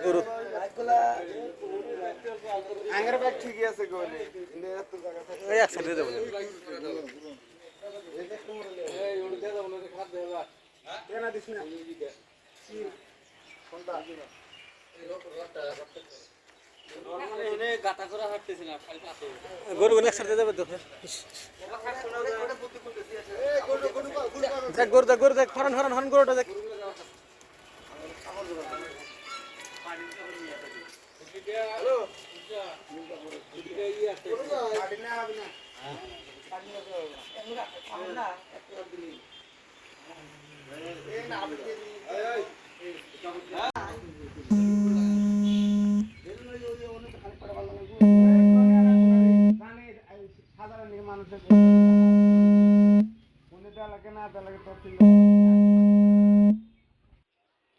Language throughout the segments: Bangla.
গরু আঙ্গার ব্যাগ ঠিকই আছে গোলে কিন্তু এত জায়গা থাকে এই এক সাইডে দেবো এই ওড় দে দাও না খাদ দে বা কেনা দিছ না কোনটা এই রোটা নরমালি এনে গাতা করে হাঁটতেছ না খালি পাশে গরু এক সাইডে দেবে তো দেখ গরু দেখ হরন গরুটা দেখ হ্যালো পানি না হবে না পানি হবে না এই না হবে সাধারণ মানুষের মনে দেওয়া লাগে না দেওয়া লাগে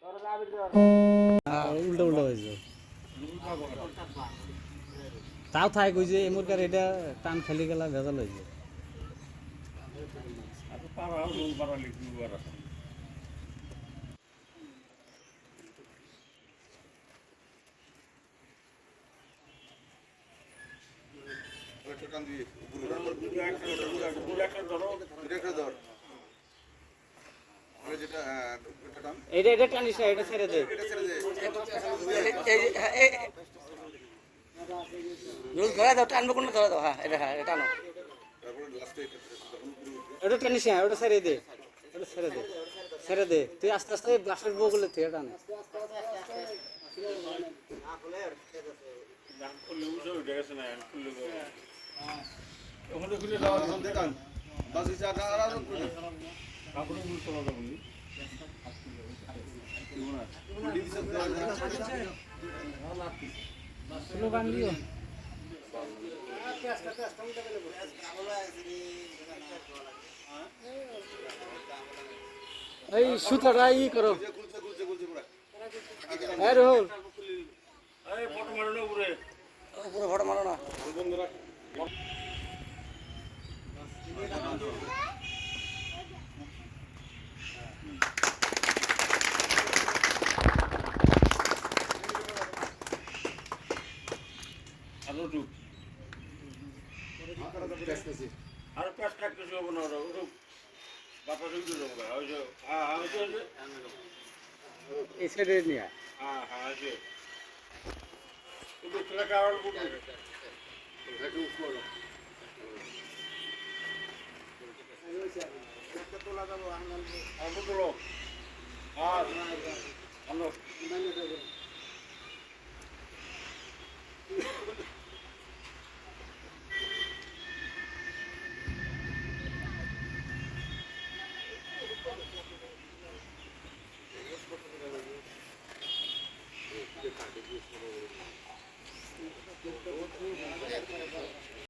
তোর উল্টো হয়েছে তাও থাই কইছে এমরকার এটা টান খেলি গেলা ভেজাল হয়েছে এটা টানিস না এটা ছেড়ে দে ধরে দাও টানবো কোন ধরে দাও হ্যাঁ এটা টানো এটা টানিস না ওটা ছেড়ে দে ছেড়ে দে তুই আস্তে আস্তে বাসের বগলে তুই টান স্লোগান দিও এই সুতাটা ই করো রোহল ফটো মারো না উপরে ফটো মারো না আর পাঁচ টাকা কিছু হবে না বাপা শুনতে যাবো এই সাইডে নিয়ে হ্যাঁ হ্যাঁ কিন্তু ট্রাক আওয়ার বুঝবে তোলা যাবো আমরা তোলো আর আমরা